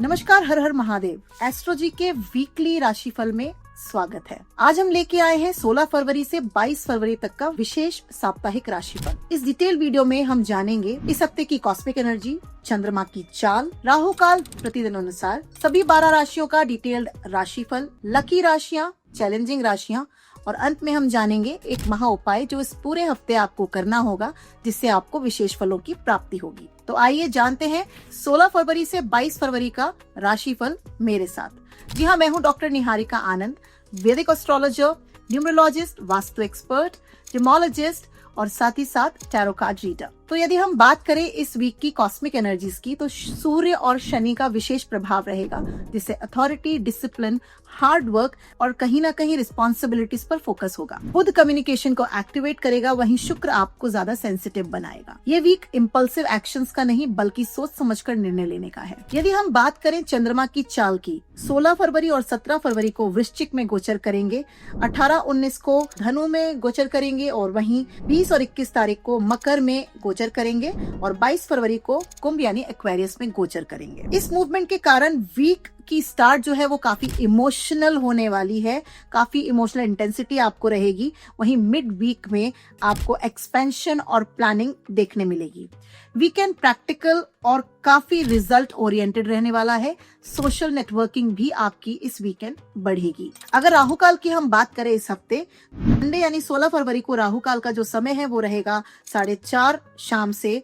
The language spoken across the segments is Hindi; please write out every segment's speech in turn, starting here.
नमस्कार, हर हर महादेव। एस्ट्रोलॉजी के वीकली राशिफल में स्वागत है। आज हम लेके आए हैं 16 फरवरी से 22 फरवरी तक का विशेष साप्ताहिक राशिफल। इस डिटेल वीडियो में हम जानेंगे इस हफ्ते की कॉस्मिक एनर्जी, चंद्रमा की चाल, राहु काल प्रतिदिन अनुसार, सभी 12 राशियों का डिटेल्ड राशिफल, लकी राशियां, चैलेंजिंग राशियां और अंत में हम जानेंगे एक महा उपाय जो इस पूरे हफ्ते आपको करना होगा, जिससे आपको विशेष फलों की प्राप्ति होगी। तो आइए जानते हैं 16 फरवरी से 22 फरवरी का राशिफल मेरे साथ। जी हाँ, मैं हूँ डॉक्टर निहारिका आनंद, वैदिक एस्ट्रोलॉजर, न्यूमरोलॉजिस्ट, वास्तु एक्सपर्ट, टिमोलॉजिस्ट और साथ ही साथ टैरो कार्ड रीडर। तो यदि हम बात करें इस वीक की कॉस्मिक एनर्जीज की, तो सूर्य और शनि का विशेष प्रभाव रहेगा, जिससे अथॉरिटी, डिसिप्लिन, हार्ड वर्क और कहीं ना कहीं रिस्पॉन्सिबिलिटीज पर फोकस होगा। बुध कम्युनिकेशन को एक्टिवेट करेगा, वहीं शुक्र आपको ज्यादा सेंसिटिव बनाएगा। ये वीक इम्पल्सिव एक्शंस का नहीं बल्कि सोच समझकर निर्णय लेने का है। यदि हम बात करें चंद्रमा की चाल की, 16 फरवरी और 17 फरवरी को वृश्चिक में गोचर करेंगे, 18-19 को धनु में गोचर करेंगे और वहीं 20 और 21 तारीख को मकर में गोचर करेंगे और 22 फरवरी को कुंभ यानी एक्वेरियस में गोचर करेंगे। इस मूवमेंट के कारण वीक की स्टार्ट जो है वो काफी इमोशनल होने वाली है, काफी इमोशनल इंटेंसिटी आपको रहेगी। वहीं मिड वीक में आपको एक्सपेंशन और प्लानिंग देखने मिलेगी। वीकेंड प्रैक्टिकल और काफी रिजल्ट ओरिएंटेड रहने वाला है। सोशल नेटवर्किंग भी आपकी इस वीकेंड बढ़ेगी। अगर राहु काल की हम बात करें इस हफ्ते, मंडे यानी 16 फरवरी को राहु काल का जो समय है वो रहेगा 4:30 शाम से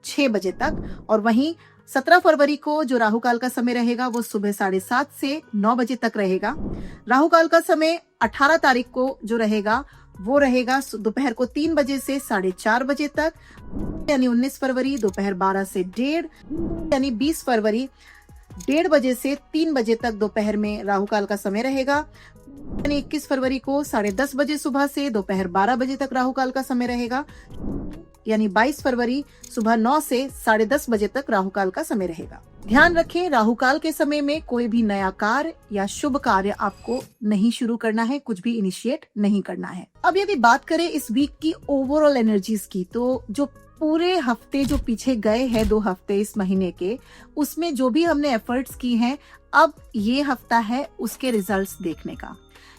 6 बजे तक और वहीं 17 फरवरी को जो राहु काल का समय रहेगा वो सुबह 7:30 से 9 बजे तक रहेगा। राहु काल का समय 18 तारीख को जो रहेगा वो रहेगा दोपहर को 3 बजे से 4:30 बजे तक, यानी 19 फरवरी दोपहर 12 से 1:30, यानी 20 फरवरी 1:30 बजे से 3 बजे तक दोपहर में राहु काल का समय रहेगा। यानी 21 फरवरी को 10:30 बजे सुबह से दोपहर 12 बजे तक राहु काल का समय रहेगा। यानी 22 फरवरी सुबह 9 से 10:30 बजे तक राहु काल का समय रहेगा। ध्यान रखें, राहु काल के समय में कोई भी नया कार्य या शुभ कार्य आपको नहीं शुरू करना है, कुछ भी इनिशिएट नहीं करना है। अब यदि बात करें इस वीक की ओवरऑल एनर्जीज की, तो जो पूरे हफ्ते जो पीछे गए हैं 2 हफ्ते इस महीने के, उसमें जो भी हमने एफर्ट्स की हैं, अब ये हफ्ता है उसके रिजल्ट्स देखने का।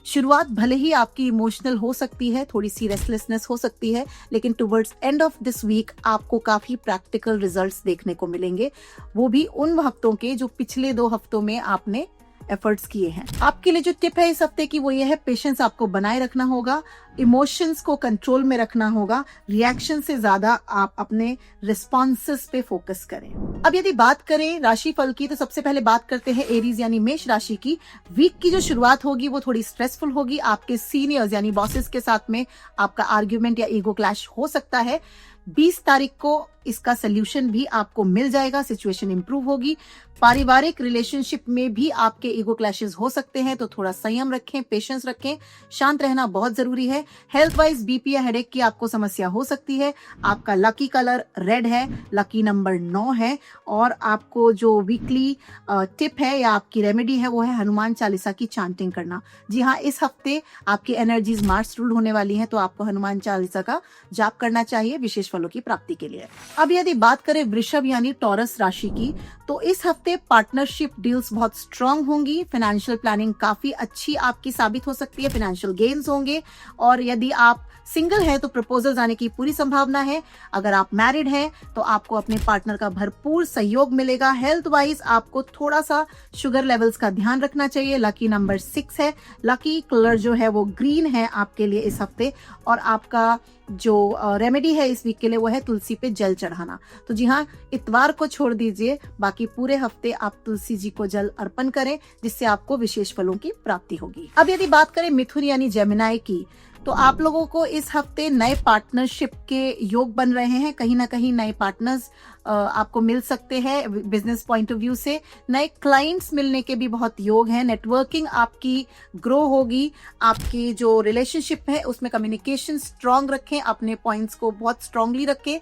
शुरुआत भले ही आपकी इमोशनल हो सकती है, थोड़ी सी रेस्टलेसनेस हो सकती है, लेकिन towards end of this week आपको काफी प्रैक्टिकल रिजल्ट्स देखने को मिलेंगे, वो भी उन हफ्तों के जो पिछले 2 हफ्तों में आपने एफर्ट्स किए हैं। आपके लिए जो टिप है इस हफ्ते की वो ये है, पेशेंस आपको बनाए रखना होगा, इमोशंस को कंट्रोल में रखना होगा, रिएक्शन से ज्यादा आप अपने रिस्पॉन्सेस पे फोकस करें। अब यदि बात करें राशिफल की, तो सबसे पहले बात करते हैं एरीज यानी मेष राशि की। वीक की जो शुरुआत होगी वो थोड़ी स्ट्रेसफुल होगी। आपके सीनियर्स यानी बॉसेस के साथ में आपका आर्ग्यूमेंट या ईगो क्लैश हो सकता है। 20 तारीख को इसका सोल्यूशन भी आपको मिल जाएगा, सिचुएशन इंप्रूव होगी। पारिवारिक रिलेशनशिप में भी आपके ईगो क्लैशेस हो सकते हैं, तो थोड़ा संयम रखें, पेशेंस रखें, शांत रहना बहुत जरूरी है। हेल्थ वाइज बीपी या हेडेक की आपको समस्या हो सकती है। आपका लकी कलर रेड है, लकी नंबर 9 है और आपको जो वीकली टिप है या आपकी रेमेडी है वो है हनुमान चालीसा की चांटिंग करना। जी हाँ, इस हफ्ते आपकी एनर्जीज मार्स रूल्ड होने वाली है, तो आपको हनुमान चालीसा का जाप करना चाहिए विशेष फलों की प्राप्ति के लिए। अब यदि बात करें वृषभ यानी टॉरस राशि की, तो इस हफ्ते पार्टनरशिप डील्स बहुत स्ट्रांग होंगी। फाइनेंशियल प्लानिंग काफी अच्छी आपकी साबित हो सकती है, फाइनेंशियल गेन्स होंगे। और यदि आप सिंगल है तो प्रपोजल्स आने की पूरी संभावना है। अगर आप मैरिड हैं तो आपको अपने पार्टनर का भरपूर सहयोग मिलेगा। हेल्थ वाइज आपको थोड़ा सा शुगर लेवल्स का ध्यान रखना चाहिए। लकी नंबर 6 है, लकी कलर जो है वो ग्रीन है आपके लिए इस हफ्ते। और आपका जो रेमेडी है इस वीक के लिए वो है तुलसी पे जल चढ़ाना। तो जी हाँ, इतवार को छोड़ दीजिए, बाकी पूरे हफ्ते आप तुलसी जी को जल अर्पण करें, जिससे आपको विशेष फलों की प्राप्ति होगी। अब यदि बात करें मिथुन यानी जेमिनाई की, तो आप लोगों को इस हफ्ते नए पार्टनरशिप के योग बन रहे हैं। कहीं ना कहीं नए पार्टनर्स आपको मिल सकते हैं। बिजनेस पॉइंट ऑफ व्यू से नए क्लाइंट्स मिलने के भी बहुत योग हैं। नेटवर्किंग आपकी ग्रो होगी। आपकी जो रिलेशनशिप है उसमें कम्युनिकेशन स्ट्रांग रखें, अपने पॉइंट्स को बहुत स्ट्रांगली रखें।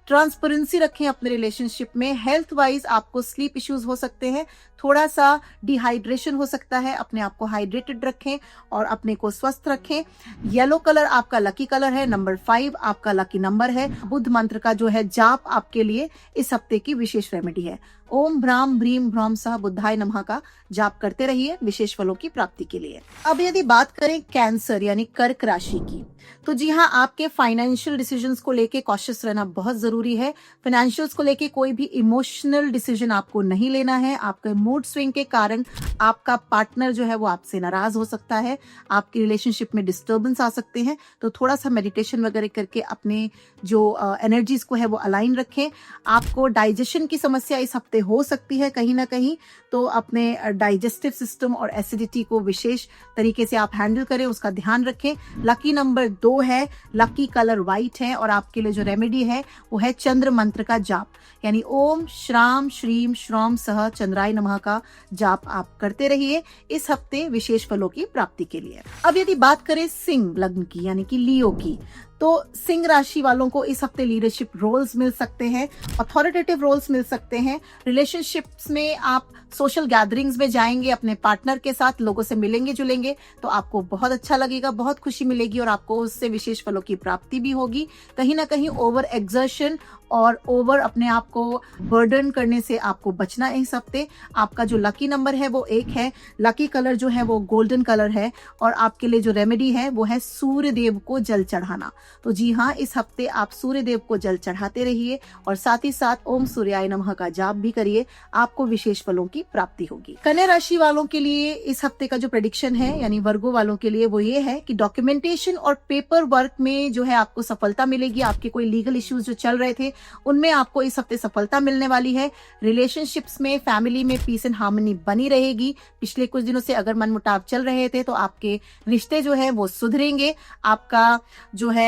ट्रांसपेरेंसी रखें अपने रिलेशनशिप में। हेल्थ वाइज आपको स्लीप इश्यूज हो सकते हैं, थोड़ा सा डिहाइड्रेशन हो सकता है, अपने आप को हाइड्रेटेड रखें और अपने को स्वस्थ रखें। येलो कलर आपका लकी कलर है, नंबर 5 आपका लकी नंबर है। बुद्ध मंत्र का जो है जाप आपके लिए इस हफ्ते की विशेष रेमेडी है। ओम भ्राम भ्रीम भ्रम सह बुद्धाय नमः का जाप करते रहिए विशेष फलों की प्राप्ति के लिए। अब यदि बात करें कैंसर यानी कर्क राशि की, तो जी हाँ, आपके फाइनेंशियल डिसीजंस को लेके कॉशियस रहना बहुत जरूरी है। फाइनेंशियल्स को लेके कोई भी इमोशनल डिसीजन आपको नहीं लेना है। आपके मूड स्विंग के कारण आपका पार्टनर जो है वो आपसे नाराज हो सकता है, आपकी रिलेशनशिप में डिस्टर्बेंस आ सकते हैं। तो थोड़ा सा मेडिटेशन वगैरह करके अपने जो एनर्जीज को है वो अलाइन रखें। आपको डाइजेशन की समस्या इस हफ्ते हो सकती है कहीं ना कहीं, तो अपने डाइजेस्टिव सिस्टम और एसिडिटी को विशेष तरीके से आप हैंडल करें, उसका ध्यान रखें। लकी नंबर 2 है, लकी कलर व्हाइट है और आपके लिए जो रेमेडी है वो है चंद्र मंत्र का जाप, यानी ओम श्राम श्रीम श्रौम सह चंद्राय नमः का जाप आप करते रहिए इस हफ्ते विशेष फलों की प्राप्ति के लिए। अब यदि बात करें सिंह लग्न की यानी कि लियो की, तो सिंह राशि वालों को इस हफ्ते लीडरशिप रोल्स मिल सकते हैं, अथॉरिटेटिव रोल्स मिल सकते हैं। रिलेशनशिप्स में आप सोशल गैदरिंग्स में जाएंगे, अपने पार्टनर के साथ लोगों से मिलेंगे जुलेंगे, तो आपको बहुत अच्छा लगेगा, बहुत खुशी मिलेगी और आपको उससे विशेष फलों की प्राप्ति भी होगी। कहीं ना कहीं ओवर एक्सर्शन और ओवर अपने आप को बर्डन करने से आपको बचना है इस हफ्ते। आपका जो लकी नंबर है वो 1 है, लकी कलर जो है वो गोल्डन कलर है और आपके लिए जो रेमेडी है वो है सूर्य देव को जल चढ़ाना। तो जी हाँ, इस हफ्ते आप सूर्य देव को जल चढ़ाते रहिए और साथ ही साथ ओम सूर्याय नमः का जाप भी करिए, आपको विशेष फलों की प्राप्ति होगी। कन्या राशि वालों के लिए इस हफ्ते का जो प्रेडिक्शन है यानी वर्गो वालों के लिए वो ये है कि डॉक्यूमेंटेशन और पेपर वर्क में जो है आपको सफलता मिलेगी। आपके कोई लीगल इश्यूज जो चल रहे थे उनमें आपको इस हफ्ते सफलता मिलने वाली है। रिलेशनशिप्स में, फैमिली में पीस एंड हार्मनी बनी रहेगी। पिछले कुछ दिनों से अगर मनमुटाव चल रहे थे तो आपके रिश्ते जो है वो सुधरेंगे। आपका जो है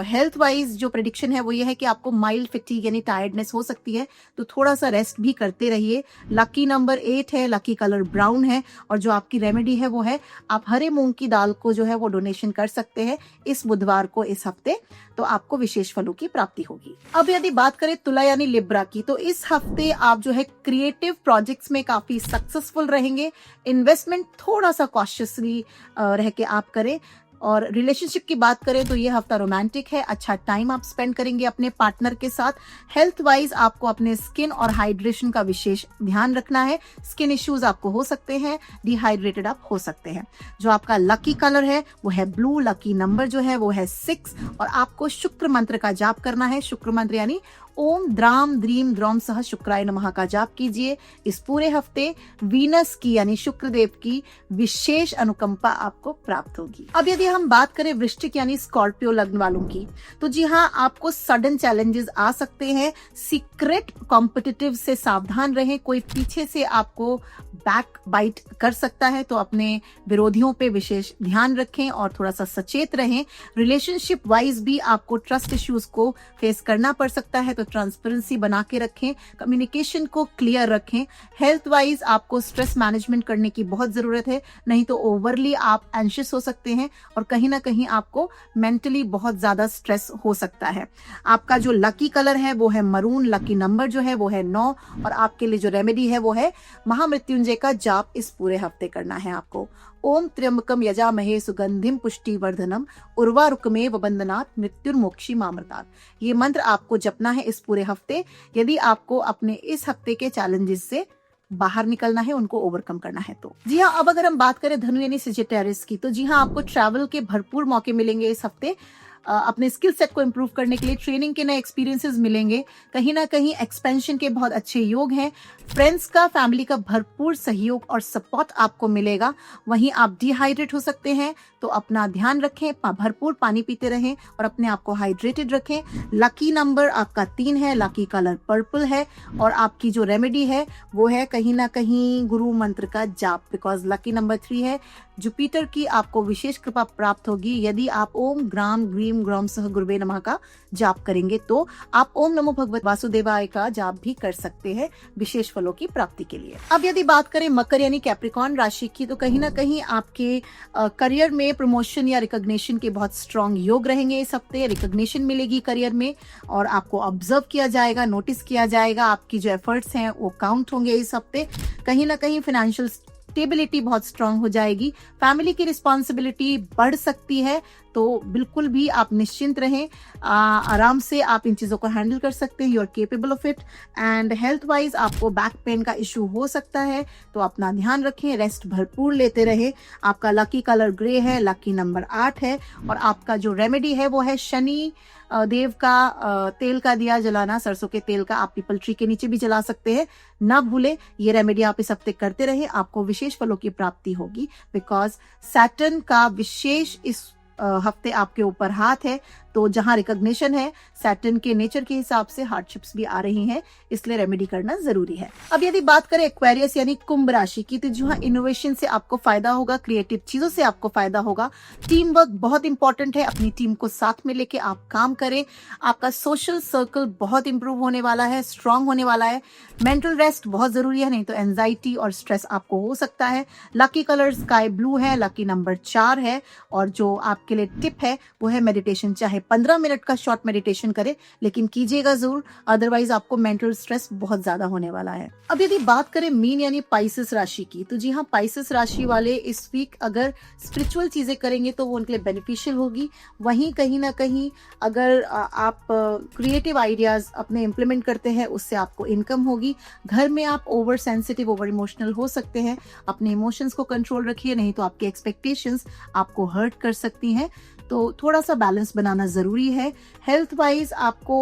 हेल्थ वाइज जो प्रेडिक्शन है वो ये है कि आपको माइल्ड फैटिग यानी टायर्डनेस हो सकती है, तो थोड़ा सा रेस्ट भी करते रहिए। लकी नंबर 8 है, लकी कलर ब्राउन है और जो आपकी रेमेडी है वो है आप हरे मूंग की दाल को जो है वो डोनेशन कर सकते हैं इस बुधवार को इस हफ्ते, तो आपको विशेष फलों की प्राप्ति होगी। अब यदि बात करें तुला यानी लिब्रा की, तो इस हफ्ते आप जो है क्रिएटिव प्रोजेक्ट्स में काफी सक्सेसफुल रहेंगे। इन्वेस्टमेंट थोड़ा सा कॉशियसली रह के आप करें। और रिलेशनशिप की बात करें तो ये हफ्ता रोमांटिक है, अच्छा टाइम आप स्पेंड करेंगे अपने पार्टनर के साथ। हेल्थ वाइज आपको अपने स्किन और हाइड्रेशन का विशेष ध्यान रखना है। स्किन इश्यूज आपको हो सकते हैं, डिहाइड्रेटेड आप हो सकते हैं। जो आपका लकी कलर है वो है ब्लू, लकी नंबर जो है वो है 6 और आपको शुक्र मंत्र का जाप करना है। शुक्र मंत्र यानी ओम द्राम द्रीम द्रोम सह शुक्राय नमः का जाप कीजिए। इस पूरे हफ्ते वीनस की यानी शुक्रदेव की विशेष अनुकंपा आपको प्राप्त होगी। अब यदि हम बात करें वृश्चिक यानी स्कॉर्पियो लग्न वालों की, तो जी हाँ, आपको सडन चैलेंजेस आ सकते हैं। सीक्रेट कॉम्पिटिटिव से सावधान रहें, कोई पीछे से आपको बैक बाइट कर सकता है, तो अपने विरोधियों पे विशेष ध्यान रखें और थोड़ा सा सचेत रहें। रिलेशनशिप वाइज भी आपको ट्रस्ट इश्यूज को फेस करना पड़ सकता है, तो ट्रांसपेरेंसी बना के रखें, कम्युनिकेशन को क्लियर रखें। हेल्थ वाइज आपको स्ट्रेस मैनेजमेंट करने की बहुत जरूरत है, नहीं तो ओवरली आप एंशियस हो सकते हैं और कहीं ना कहीं आपको मेंटली बहुत ज्यादा स्ट्रेस हो सकता है। आपका जो लकी कलर है वो है मरून, लकी नंबर जो है वो है 9 और आपके लिए जो रेमेडी है वो है महामृत्युंजय का जाप इस पूरे हफ्ते करना है आपको। ओम त्र्यंबकम यजामहे सुगंधिम पुष्टिवर्धनम उर्वारुकमेव बंधनात् मृत्युर्मोक्षी मामृतात्। ये मंत्र आपको जपना है इस पूरे हफ्ते यदि आपको अपने इस हफ्ते के चैलेंजेस से बाहर निकलना है, उनको ओवरकम करना है। तो जी हाँ, अब अगर हम बात करें धनु यानी सेजिटेरियस की, तो जी हाँ, आपको ट्रैवल के भरपूर मौके मिलेंगे इस हफ्ते। अपने स्किल सेट को इम्प्रूव करने के लिए ट्रेनिंग के नए एक्सपीरियंसेस मिलेंगे। कहीं ना कहीं एक्सपेंशन के बहुत अच्छे योग हैं। फ्रेंड्स का, फैमिली का भरपूर सहयोग और सपोर्ट आपको मिलेगा। वहीं आप डिहाइड्रेट हो सकते हैं, तो अपना ध्यान रखें, भरपूर पानी पीते रहें और अपने आप को हाइड्रेटेड रखें। लकी नंबर आपका 3 है, लकी कलर पर्पल है और आपकी जो रेमेडी है वो है कहीं ना कहीं गुरु मंत्र का जाप, बिकॉज लकी नंबर 3 है। जुपिटर की आपको विशेष कृपा प्राप्त होगी यदि आप ओम ग्राम ग्रीम क्लीं ग्रौम सह गुरुवे नमः का जाप करेंगे तो आप ओम नमो भगवत वासुदेवाय का जाप भी कर सकते हैं विशेष फलों की प्राप्ति के लिए। अब यदि बात करें मकर यानी कैप्रिकॉर्न राशि की, तो कहीं ना कहीं आपके करियर में प्रमोशन या रिकॉग्निशन के बहुत स्ट्रांग योग रहेंगे। इस हफ्ते रिकॉग्निशन मिलेगी करियर में और आपको ऑब्जर्व किया जाएगा, नोटिस किया जाएगा। आपकी जो एफर्ट्स हैं वो काउंट होंगे इस हफ्ते। कहीं ना कहीं फाइनेंशियल स्टेबिलिटी बहुत स्ट्रांग हो जाएगी। फैमिली की रिस्पॉन्सिबिलिटी बढ़ सकती है, तो बिल्कुल भी आप निश्चिंत रहें। आराम से आप इन चीज़ों को हैंडल कर सकते हैं। You are capable of it. And health wise आपको बैक पेन का इशू हो सकता है, तो अपना ध्यान रखें, रेस्ट भरपूर लेते रहें। आपका लकी कलर ग्रे है, लकी नंबर 8 है और आपका जो रेमेडी है वो है शनि देव का तेल का दिया जलाना। सरसों के तेल का आप पीपल ट्री के नीचे भी जला सकते हैं, ना भूले। ये रेमेडी आप इस हफ्ते करते रहे, आपको विशेष फलों की प्राप्ति होगी। बिकॉज सैटर्न का विशेष इस हफ्ते आपके ऊपर हाथ है, तो जहां रिकॉग्निशन है सैटर्न के नेचर के हिसाब से हार्डशिप्स भी आ रही हैं, इसलिए रेमेडी करना जरूरी है। अब यदि बात करें एक्वेरियस यानी कुंभ राशि की, तो जहां इनोवेशन से आपको फायदा होगा, क्रिएटिव चीजों से आपको फायदा होगा। टीम वर्क बहुत इंपॉर्टेंट है, अपनी टीम को साथ में लेके आप काम करें। आपका सोशल सर्कल बहुत इंप्रूव होने वाला है, स्ट्रांग होने वाला है। मेंटल रेस्ट बहुत जरूरी है, नहीं तो एंजाइटी और स्ट्रेस आपको हो सकता है। लकी कलर स्काई ब्लू है, लकी नंबर 4 है और जो आपके लिए टिप है वो है मेडिटेशन। चाहे 15 मिनट का शॉर्ट मेडिटेशन करें, लेकिन कीजिएगा जरूर, अदरवाइज आपको मेंटल स्ट्रेस बहुत ज्यादा होने वाला है। अब यदि बात करें मीन यानी पाइसेस राशि की, तो जी हाँ, पाइसेस राशि वाले इस वीक अगर स्पिरिचुअल चीजें करेंगे तो वो उनके लिए बेनिफिशियल होगी। वहीं कहीं ना कहीं अगर आप क्रिएटिव आइडियाज अपने इम्प्लीमेंट करते हैं, उससे आपको इनकम होगी। घर में आप ओवर सेंसिटिव, ओवर इमोशनल हो सकते हैं, अपने इमोशंस को कंट्रोल रखिए, नहीं तो आपकी एक्सपेक्टेशंस आपको हर्ट कर सकती हैं। तो थोड़ा सा बैलेंस बनाना जरूरी है। हेल्थ वाइज आपको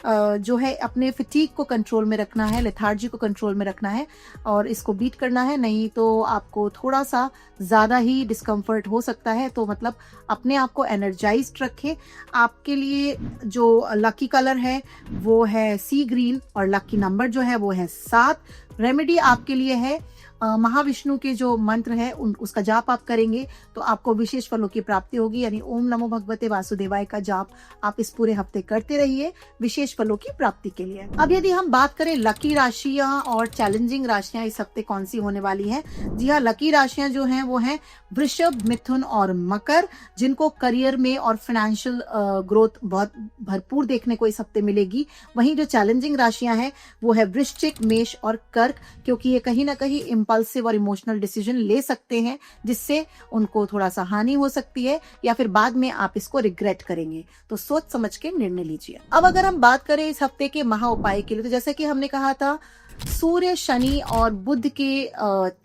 जो है अपने फटीग को कंट्रोल में रखना है, लेथार्जी को कंट्रोल में रखना है और इसको बीट करना है, नहीं तो आपको थोड़ा सा ज्यादा ही डिस्कम्फर्ट हो सकता है। तो मतलब अपने आप को एनर्जाइज्ड रखें। आपके लिए जो लकी कलर है वो है सी ग्रीन और लकी नंबर जो है वो है 7। रेमेडी आपके लिए है महाविष्णु के जो मंत्र है उसका जाप आप करेंगे तो आपको विशेष फलों की प्राप्ति होगी। यानी ओम नमो भगवते वासुदेवाय का जाप आप इस पूरे हफ्ते करते रहिए विशेष फलों की प्राप्ति के लिए। अब यदि हम बात करें लकी राशियां और चैलेंजिंग राशियां इस हफ्ते कौन सी होने वाली हैं, जी हाँ, लकी राशियां जो हैं वो हैं वृषभ, मिथुन और मकर, जिनको करियर में और फाइनेंशियल ग्रोथ बहुत भरपूर देखने को इस हफ्ते मिलेगी। वहीं जो चैलेंजिंग राशियां हैं वो है वृश्चिक, मेष और कर्क, क्योंकि ये कहीं ना कहीं इंपल्सिव और इमोशनल डिसीजन ले सकते हैं, जिससे उनको थोड़ा सा हानि हो सकती है या फिर बाद में आप इसको रिग्रेट करेंगे। तो सोच समझ के निर्णय लीजिए। अब अगर हम बात करें इस हफ्ते के महा उपाय के लिए, तो जैसे कि हमने कहा था सूर्य, शनि और बुध के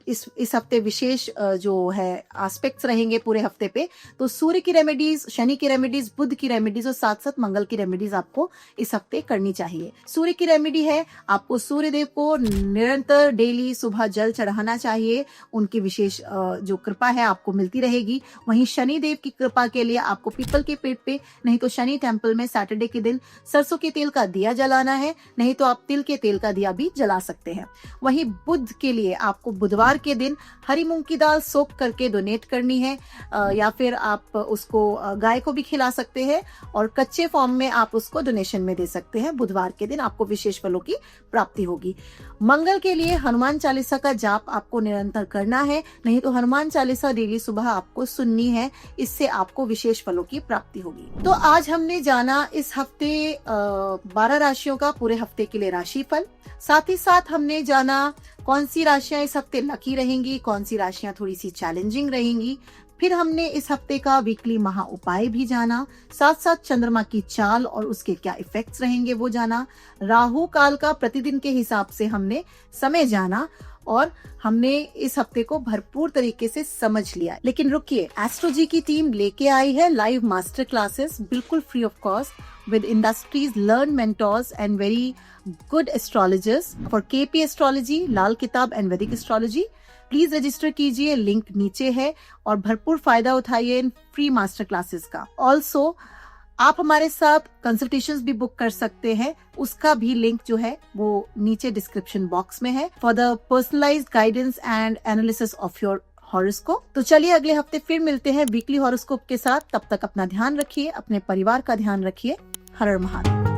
इस हफ्ते विशेष जो है एस्पेक्ट्स रहेंगे पूरे हफ्ते पे। तो सूर्य की रेमेडीज, शनि की रेमेडीज, बुध की रेमेडीज और साथ साथ मंगल की रेमेडीज आपको इस हफ्ते करनी चाहिए। सूर्य की रेमेडी है आपको सूर्य देव को निरंतर डेली सुबह जल चढ़ाना चाहिए, उनकी विशेष जो कृपा है आपको मिलती रहेगी। वहीं शनि देव की कृपा के लिए आपको पीपल के पेड़ पे, नहीं तो शनि टेम्पल में सैटरडे के दिन सरसों के तेल का दिया जलाना है, नहीं तो आप तिल के तेल का दिया भी जला सकते हैं। वहीं बुध के लिए आपको बुधवार के दिन हरी मूंग की दाल सोक करके डोनेट करनी है, या फिर आप उसको गाय को भी खिला सकते हैं और कच्चे फॉर्म में आप उसको डोनेशन में दे सकते हैं। बुधवार के दिन आपको विशेष फलों की प्राप्ति होगी। मंगल के लिए हनुमान चालीसा का जाप आपको निरंतर करना है, नहीं तो हनुमान चालीसा डेली सुबह आपको सुननी है, इससे आपको विशेष फलों की प्राप्ति होगी। तो आज हमने जाना इस हफ्ते 12 राशियों का पूरे हफ्ते के लिए राशिफल। साथ ही साथ हमने जाना कौन सी राशियां इस हफ्ते लकी रहेंगी, कौन सी राशियां थोड़ी सी चैलेंजिंग रहेंगी। फिर हमने इस हफ्ते का वीकली महा उपाय भी जाना, साथ साथ चंद्रमा की चाल और उसके क्या इफेक्ट्स रहेंगे वो जाना। राहु काल का प्रतिदिन के हिसाब से हमने समय जाना और हमने इस हफ्ते को भरपूर तरीके से समझ लिया। लेकिन रुकिए, एस्ट्रोजी की टीम लेके आई है लाइव मास्टर क्लासेस बिल्कुल free of cost with industries learn mentors and very good astrologers for KP astrology, Lal Kitab and Vedic astrology. Please register कीजिए, लिंक नीचे है और भरपूर फायदा उठाइए इन फ्री मास्टर क्लासेस का। ऑल्सो आप हमारे साथ कंसल्टेशंस भी बुक कर सकते हैं, उसका भी लिंक जो है वो नीचे डिस्क्रिप्शन बॉक्स में है for the personalised guidance and analysis of your horoscope. तो चलिए अगले हफ्ते फिर मिलते हैं वीकली हॉरोस्कोप के साथ। तब तक अपना ध्यान रखिए, अपने परिवार का ध्यान रखिए। हर हर महादेव।